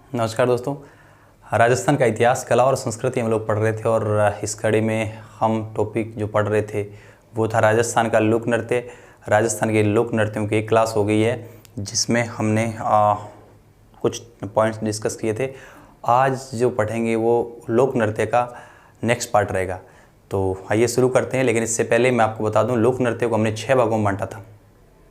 नमस्कार दोस्तों। राजस्थान का इतिहास, कला और संस्कृति हम लोग पढ़ रहे थे और इस कड़ी में हम टॉपिक जो पढ़ रहे थे वो था राजस्थान का लोक नृत्य। राजस्थान के लोक नृत्यों की एक क्लास हो गई है जिसमें हमने कुछ पॉइंट्स डिस्कस किए थे। आज जो पढ़ेंगे वो लोक नृत्य का नेक्स्ट पार्ट रहेगा। तो आइए शुरू करते हैं, लेकिन इससे पहले मैं आपको बता दूं लोक नृत्य को हमने 6 भागों में बांटा था।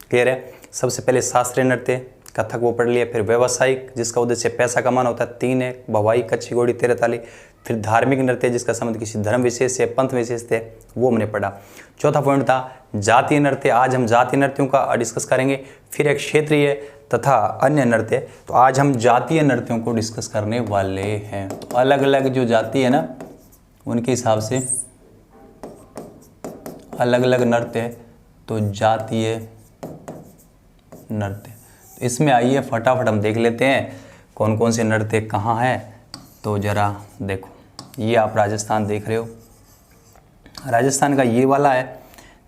क्लियर है? सबसे पहले शास्त्रीय नृत्य, कथक वो पढ़ लिया, फिर व्यावसायिक जिसका उद्देश्य पैसा कमाना होता है 3 है, भवाई, कच्ची घोड़ी, तेरह ताली, फिर धार्मिक नृत्य जिसका संबंध किसी धर्म विशेष से पंथ विशेष थे वो हमने पढ़ा। चौथा पॉइंट था जातीय नृत्य। आज हम जातीय नृत्यों का डिस्कस करेंगे। फिर एक क्षेत्रीय तथा अन्य नृत्य। तो आज हम जातीय नृत्यों को डिस्कस करने वाले हैं। तो अलग अलग जो जाति है ना उनके हिसाब से अलग अलग नृत्य, तो जातीय नृत्य। तो इसमें आइए फटाफट हम देख लेते हैं कौन कौन से नृत्य कहाँ है। तो ज़रा देखो, ये आप राजस्थान देख रहे हो। राजस्थान का ये वाला है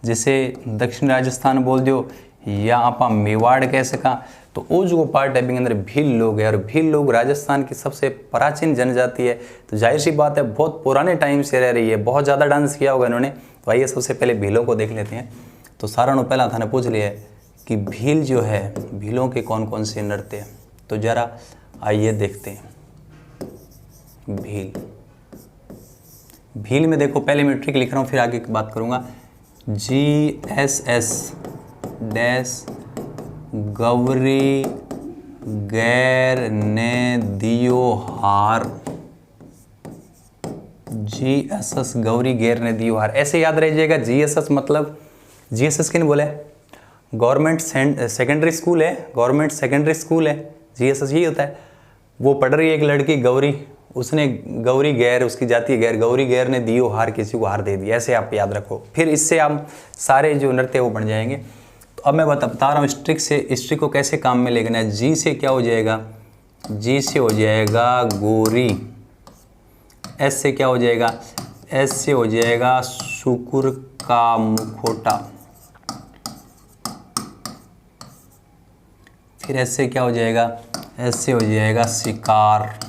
जिसे दक्षिण राजस्थान बोल दो या आप मेवाड़ कह सका। तो वो जो पार्ट है अंदर भील लोग है, और भील लोग राजस्थान की सबसे प्राचीन जनजाति है। तो जाहिर सी बात है बहुत पुराने टाइम से रह रही है, बहुत ज़्यादा डांस किया होगा इन्होंने। तो आइए सबसे पहले भीलों को देख लेते हैं। तो सारा पहला था ने पूछ लिया है कि भील जो है, भीलों के कौन कौन से नृत्य हैं। तो जरा आइए देखते हैं। भील में देखो, पहले मैं ट्रिक लिख रहा हूँ फिर आगे की बात करूँगा। GSS डैश गौरी गैर ने दियो हार। GSS गौरी गैर ने दियो हार, ऐसे याद रह जाएगा। GSS मतलब GSS किन बोले? गवर्नमेंट सेकेंडरी स्कूल है, गवर्नमेंट सेकेंडरी स्कूल है। GSS यही होता है। वो पढ़ रही है एक लड़की गौरी, उसने गौरी गैर, उसकी जाति है गैर, गौरी गैर ने दियो हार, किसी को हार दे दिया। ऐसे आप याद रखो, फिर इससे हम सारे जो नृत्य वो बन जाएंगे। तो अब मैं बता रहा हूँ स्ट्रिक से, स्ट्रिक को कैसे काम में लेना है। जी से क्या हो जाएगा? जी से हो जाएगा गोरी। एस से क्या हो जाएगा? एस से हो जाएगा शुकुर का मुखोटा। फिर एस से क्या हो जाएगा? एस से हो जाएगा शिकार।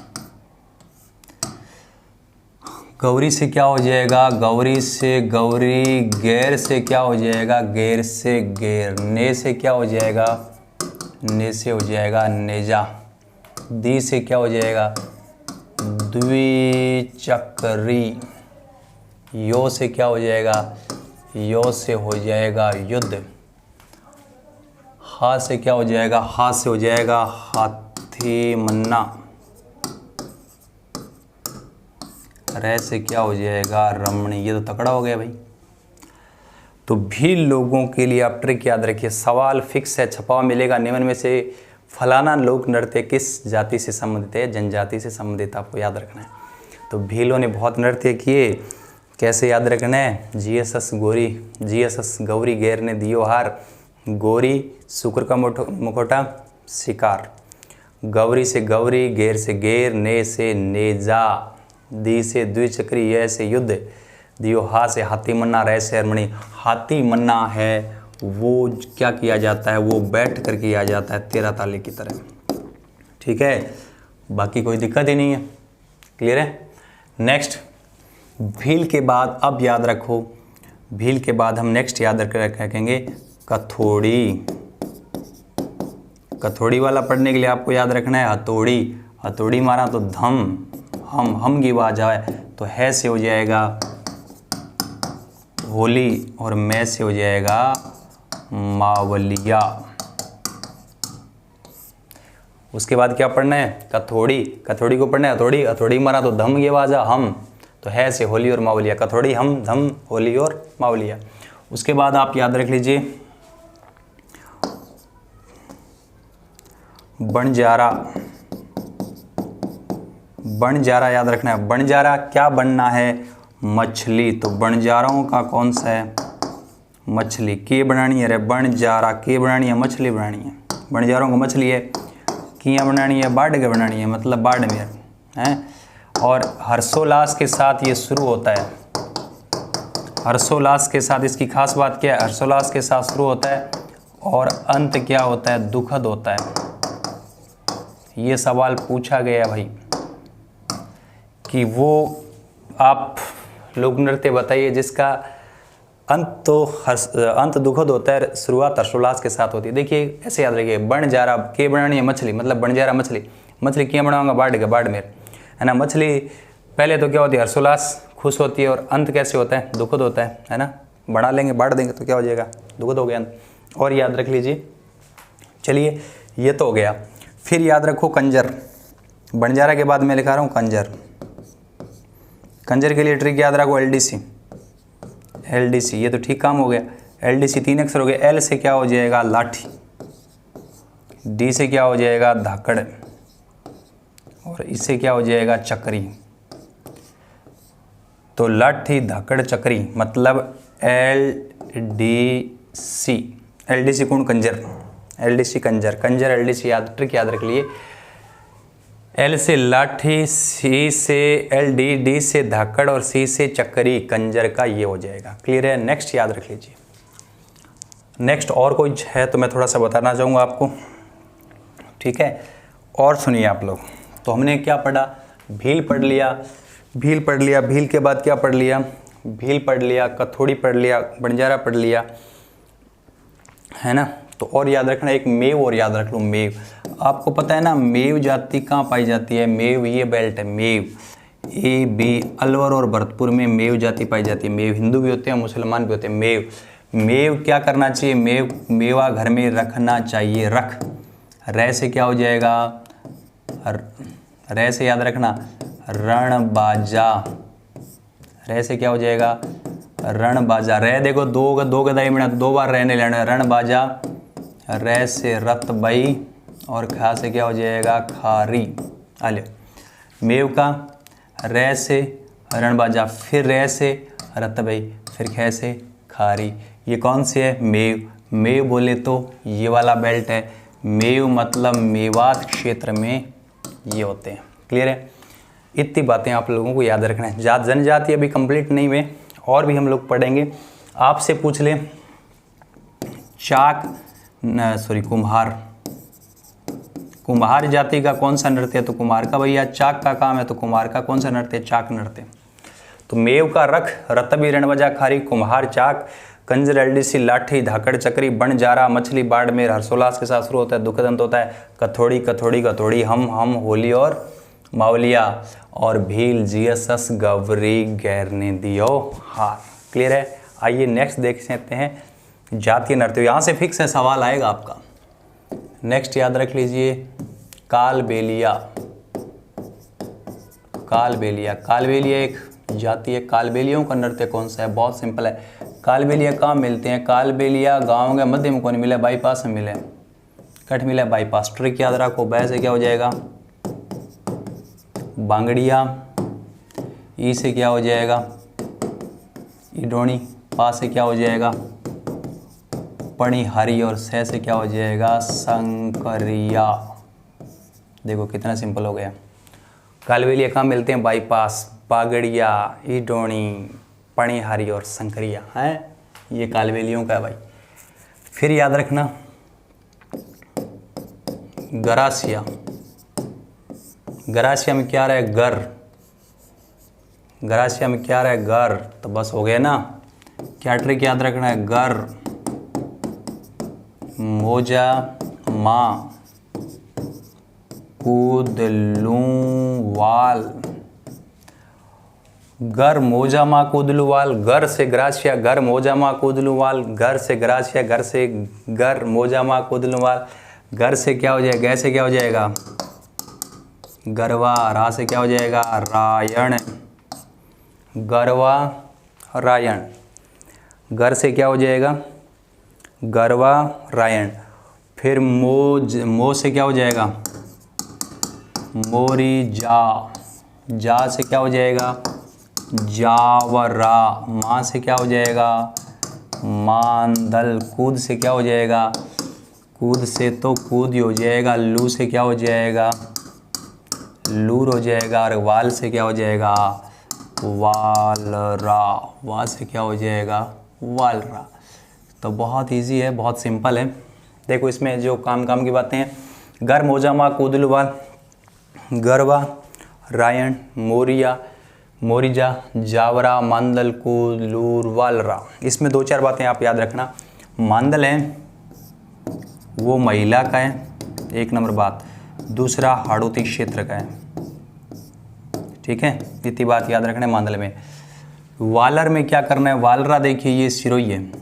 गौरी से क्या हो जाएगा? गौरी से गौरी। गैर से क्या हो जाएगा? गैर से गैर। ने से क्या हो जाएगा? ने से हो जाएगा नेजा। दी से क्या हो जाएगा? द्विचक्री। यो से क्या हो जाएगा? यो से हो जाएगा युद्ध। हा से क्या हो जाएगा? हा से हो जाएगा हाथी मन्ना। रे से क्या हो जाएगा? रमणी। ये तो तकड़ा हो गया भाई। तो भील लोगों के लिए आप ट्रिक याद रखिए। सवाल फिक्स है, छपा हुआ मिलेगा। निम्न में से फलाना लोक नृत्य किस जाति से संबंधित है? जनजाति से संबंधित, आपको याद रखना है। तो भीलों ने बहुत नृत्य किए, कैसे याद रखना है? GSS गोरी, GSS गौरी गैर ने दियो हार। गोरी शुक्र का मुखोटा, शिकार। गौरी से गौरी, गैर से गैर, ने से नेजा, दी से द्विचक्री, ये से युद्ध, दियो हा से हाथी मन्ना, रह से हरमणी। हाथी मन्ना है वो क्या किया जाता है? वो बैठ कर किया जाता है तेरह ताली की तरह। ठीक है, बाकी कोई दिक्कत ही नहीं है। क्लियर है? नेक्स्ट भील के बाद अब याद रखो, भील के बाद हम नेक्स्ट याद रखेंगे कथोड़ी। कथोड़ी वाला पढ़ने के लिए आपको याद रखना है हथौड़ी। हथौड़ी मारा तो धम, हम की आवाज आए तो है से हो जाएगा होली, और मैं से हो जाएगा मावलिया। उसके बाद क्या पढ़ना है? कथोड़ी। कथोड़ी को पढ़ना है हथौड़ी। हथौड़ी मारा तो धम की आवाज आ, हम तो है से होली और मावलिया। कथोड़ी, हम, धम, होली और मावलिया। उसके बाद आप याद रख लीजिए बंजारा। बंजारा याद रखना है। बंजारा क्या बनना है? मछली। तो बंजारों का कौन सा है? मछली। के बनानी है रे? बंजारा के बनानी है? मछली बनानी है। बंजारों को मछली है। किया बनानी है? बाढ़ के बनानी है, मतलब बाड़मेर है। और हर्षोल्लास के साथ ये शुरू होता है। हर्षोल्लास के साथ, इसकी खास बात क्या है? हर्षोल्लास के साथ शुरू होता है और अंत क्या होता है? दुखद होता है। ये सवाल पूछा गया भाई कि वो आप लोक नृत्य बताइए जिसका अंत दुखद होता है, शुरुआत हर्षोल्लास के साथ होती है। देखिए ऐसे याद रखिए, बणजारा के बनानी है मछली, मतलब बणजारा मछली, मछली क्या बनाऊंगा, बाड़मेर, है ना। मछली पहले तो क्या होती है, हर्षोल्लास, खुश होती है, और अंत कैसे होता है, दुखद होता है ना। बना लेंगे, बाढ़ देंगे तो क्या हो जाएगा, दुखद हो गया अंत। और याद रख लीजिए, चलिए ये तो हो गया। फिर याद रखो कंजर, बणजारा के बाद मैं लिखा रहा हूँ कंजर। कंजर के लिए ट्रिक याद रखो LDC, ये तो ठीक काम हो गया। LDC 3 अक्षर हो गए। L से क्या हो जाएगा, लाठी। D से क्या हो जाएगा, धाकड़। और इससे क्या हो जाएगा, चक्री। तो लाठी, धाकड़, चक्री, मतलब LDC। LDC कौन, कंजर। LDC कंजर, कंजर LDC याद, ट्रिक याद रख लिए। L से लाठी, C से LD, D से धाकड़ और C से चक्री, कंजर का ये हो जाएगा। क्लियर है। नेक्स्ट याद रख लीजिए। नेक्स्ट और कोई है तो मैं थोड़ा सा बताना चाहूँगा आपको, ठीक है। और सुनिए आप लोग, तो हमने क्या पढ़ा, भील पढ़ लिया, भील पढ़ लिया, भील के बाद क्या पढ़ लिया, भील पढ़ लिया, कथोड़ी पढ़ लिया, बणजारा पढ़ लिया, है ना। तो और याद रखना एक मेव, और याद रख लो मेव। आपको पता है ना मेव जाति कहाँ पाई जाती है, मेव ये बेल्ट है, मेव AB अलवर और भरतपुर में मेव जाति पाई जाती है। मेव हिंदू भी होते हैं, मुसलमान भी होते हैं। मेव क्या करना चाहिए, मेवा घर में रखना चाहिए, रख। रै से क्या हो जाएगा, रै से याद रखना रणबाजा, रै से क्या हो जाएगा, रणबाजा। रै देखो दो गदाई में 2 बार रहने लेना, रणबाजा। रै से रतबई, और खा से क्या हो जाएगा, खारी। आले मेव का, रै से रणबाजा, फिर रै से रतबई, फिर ख से खारी। ये कौन से है, मेव। मेव बोले तो ये वाला बेल्ट है। मेव मतलब मेवात क्षेत्र में ये होते हैं। क्लियर है। इतनी बातें आप लोगों को याद रखना है। जात जनजाति अभी कंप्लीट नहीं हुए, और भी हम लोग पढ़ेंगे। आपसे पूछ ले कुम्हार, कुम्हार जाति का कौन सा नृत्य है, तो कुम्हार का। भैया चाक का काम है, तो कुम्हार का कौन सा नृत्य, चाक नृत्य। तो मेव का रख, रतबी, रणबजा, खारी, कुम्हार, चाक, कंजर, LDC, लाठी, धाकड़, चक्री, बणजारा, मछली, बाड़मेर, हर्षोल्लास के साथ शुरू होता है, दुखद अंत होता है, कथोड़ी, कथोड़ी, कथोड़ी, हम, होली और मावलिया, और भील, जीएसएस, गवरी, गैरने दियो हार। क्लियर है। आइए नेक्स्ट देख सकते हैं जातीय नृत्य। यहाँ से फिक्स है, सवाल आएगा आपका। नेक्स्ट याद रख लीजिए कालबेलिया, कालबेलिया, कालबेलिया एक जाति है। कालबेलियों का नृत्य कौन सा है, बहुत सिंपल है। कालबेलिया कहाँ मिलते हैं, कालबेलिया गाँव के मध्य में कौन मिले, बाईपास में मिले, कट मिला बाईपास। ट्रिक याद रखो, बै से क्या हो जाएगा, बांगड़िया, ई से क्या हो जाएगा, इडोनी, पा से क्या हो जाएगा, पणिहारी, और सह से क्या हो जाएगा, संकरिया। देखो कितना सिंपल हो गया। कालबेलिया कहाँ मिलते हैं, बाईपास, बागड़िया, इडोनी, पणिहारी और संकरिया है, ये कालबेलियों का है भाई। फिर याद रखना गरासिया, गरासिया में क्या रहे, गर, गरासिया में क्या रहे, गर। तो बस हो गया ना। क्या ट्रिक याद रखना है, गर, मोजा, माँ, कूदलू, वाल। गर, मोजा, माँ, कूदलू, वाल। घर से ग्रासिया, घर, मोजा, माँ, कूदलू, वाल। घर से ग्रासिया, घर से घर, मोजा, माँ, कूदलू, वाल। घर से क्या हो जाएगा, गै से क्या हो जाएगा, गरवा। रा से क्या हो जाएगा, रायण, गरवा, रायण। घर से क्या हो जाएगा, गरवा, रायण। फिर मो से क्या हो जाएगा, मोरी, जा। जा से क्या हो जाएगा, जावरा। माँ से क्या हो जाएगा, मांदल। कूद से क्या हो जाएगा, कूद से तो कूद हो जाएगा। लू से क्या हो जाएगा, लूर हो जाएगा। और वाल से क्या हो जाएगा, वालरा। वा से क्या हो जाएगा, वालरा। तो बहुत इजी है, बहुत सिंपल है। देखो इसमें जो काम की बातें हैं, घर, मोजा, माँ, कूदलू, वाल, गरबा, रायन, मोरिया, मोरिजा, जावरा, मांदल, कुलूर, वालरा। इसमें 2-4 बातें आप याद रखना। मांदल है वो महिला का है, 1 नंबर बात। दूसरा हाड़ौती क्षेत्र का है, ठीक है, इतनी बात याद रखना है मांदल में। वालर में क्या करना है, वालरा देखिए ये सिरोही है,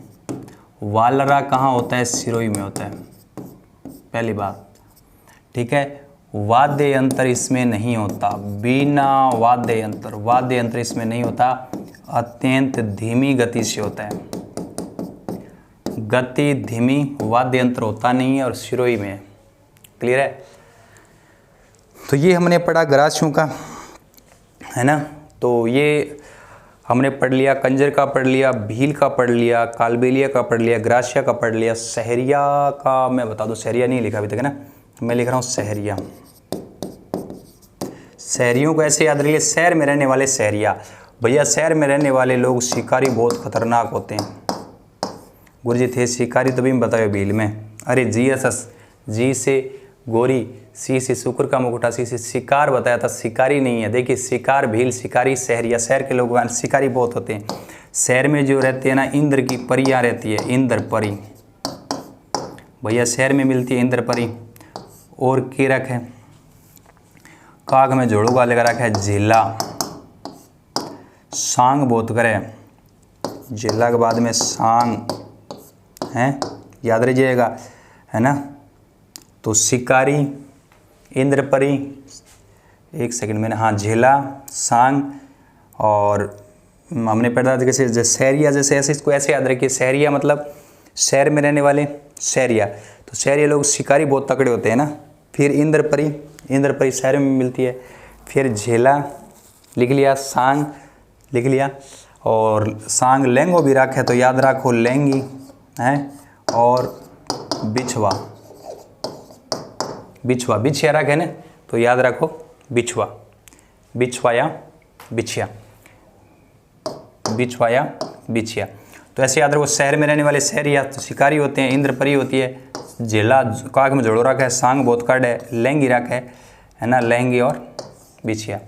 वालरा कहाँ होता है, सिरोही में होता है, पहली बात, ठीक है। वाद्य यंत्र इसमें नहीं होता, बिना वाद्य यंत्र इसमें नहीं होता, अत्यंत धीमी गति से होता है, गति धीमी, वाद्य यंत्र होता नहीं है और सिरोही में है। क्लियर है। तो ये हमने पढ़ा ग्रासियों का, है ना। तो ये हमने पढ़ लिया, कंजर का पढ़ लिया, भील का पढ़ लिया, कालबेलिया का पढ़ लिया, ग्रासिया का पढ़ लिया। सहरिया का मैं बता दूं, सहरिया नहीं लिखा अभी तक, है ना, मैं लिख रहा हूँ सहरिया। शहरियों को ऐसे याद रखिए, शहर में रहने वाले सहरिया। भैया शहर में रहने वाले लोग शिकारी बहुत खतरनाक होते हैं। गुरुजी थे शिकारी तभी मैं बताओ भील में। अरे जी से गोरी, सी से शुक्र का मुकुटा, सी से शिकार बताया था, शिकारी नहीं है। देखिए शिकार भील, शिकारी सहरिया, शहर के लोग शिकारी बहुत होते हैं। शहर में जो रहते हैं ना, इंद्र की परियां रहती है, इंद्र परी भैया शहर में मिलती है, इंद्र परी। और कीरक है, काग में जोड़ूगा लगा रखा है, झीला। सांग बहुत करे, झीला के बाद में सांग है, याद रखिएगा, है ना। तो शिकारी, इंद्रपरी, 1 सेकंड मैंने, हाँ, झेला, सांग, और हमने पढ़ा था जैसे शहरिया, जैसे ऐसे इसको ऐसे याद रखिए, शहरिया मतलब शहर में रहने वाले शहरिया। तो शहरिया लोग शिकारी बहुत तकड़े होते हैं ना। फिर इंद्रपरी शहर में मिलती है। फिर झेला लिख लिया, सांग लिख लिया, और सांग लेंगो भी रखे तो याद रखो लेंगी है, और बिछवा बिछिया रखे ना तो याद रखो बिछवा या बिछिया। तो ऐसे याद रखो, शहर में रहने वाले शहरिया तो शिकारी होते हैं, इंद्रपरी होती है, झेला काग में जोड़ो रखा है, सांग बहुत कड़ है, लहंगी रखा है ना, लहंगी और बिछिया।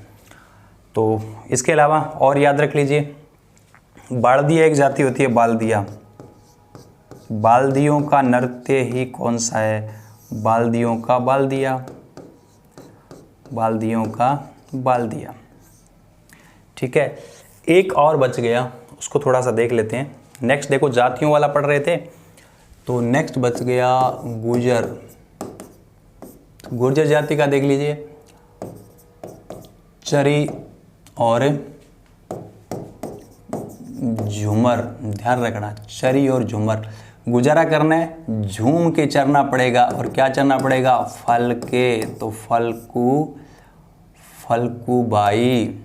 तो इसके अलावा और याद रख लीजिए, बाल्दिया एक जाति होती है, बाल्दिया। बाल्दियों का नृत्य ही कौन सा है, बाल्दियों का बाल्दिया, ठीक है। एक और बच गया, उसको थोड़ा सा देख लेते हैं। नेक्स्ट देखो, जातियों वाला पढ़ रहे थे, तो नेक्स्ट बच गया गुर्जर जाति का देख लीजिए, चरी और झूमर, ध्यान रखना, चरी और झूमर। गुजारा करना है, झूम के चरना पड़ेगा, और क्या चरना पड़ेगा, फल के, तो फलकूबाई,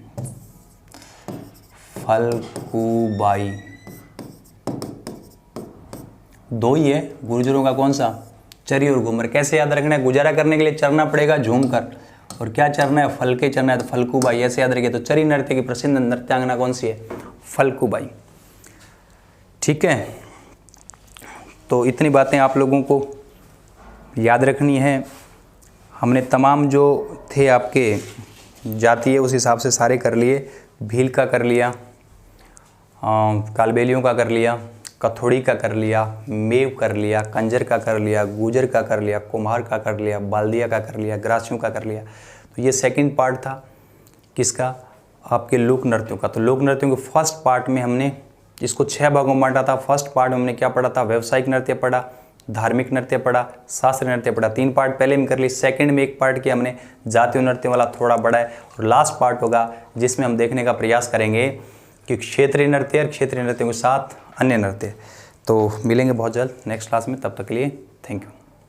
दो ही है गुर्जरों का, कौन सा, चरी और घूमर। कैसे याद रखना है, गुजारा करने के लिए चरना पड़ेगा झूम कर, और क्या चरना है, फल के चरना है, तो फलकूबाई ऐसे याद रखिए। तो चरी नृत्य की प्रसिद्ध नृत्यांगना कौन सी है, फलकूबाई, ठीक है। तो इतनी बातें आप लोगों को याद रखनी है। हमने तमाम जो थे आपके जातीय उस हिसाब से सारे कर लिए। भील का कर लिया, कालबेलियों का कर लिया, कथोड़ी का कर लिया, मेव कर लिया, कंजर का कर लिया, गुजर का कर लिया, कुम्हार का कर लिया, बाल्दिया का कर लिया, ग्रासियों का कर लिया। तो ये सेकंड पार्ट था किसका, आपके लोक नृत्यों का। तो लोक नृत्यों के फर्स्ट पार्ट में हमने इसको 6 भागों में बांटा था। फर्स्ट पार्ट में हमने क्या पढ़ा था, व्यावसायिक नृत्य पढ़ा, धार्मिक नृत्य पढ़ा, शास्त्रीय नृत्य पढ़ा। 3 पार्ट पहले में कर ली। सेकंड में एक पार्ट किया हमने जातीय नृत्य वाला, थोड़ा बड़ा है। और लास्ट पार्ट होगा जिसमें हम देखने का प्रयास करेंगे कि क्षेत्रीय नृत्य और क्षेत्रीय नृत्यों के साथ अन्य नृत्य। तो मिलेंगे बहुत जल्द नेक्स्ट क्लास में, तब तक के लिए थैंक यू।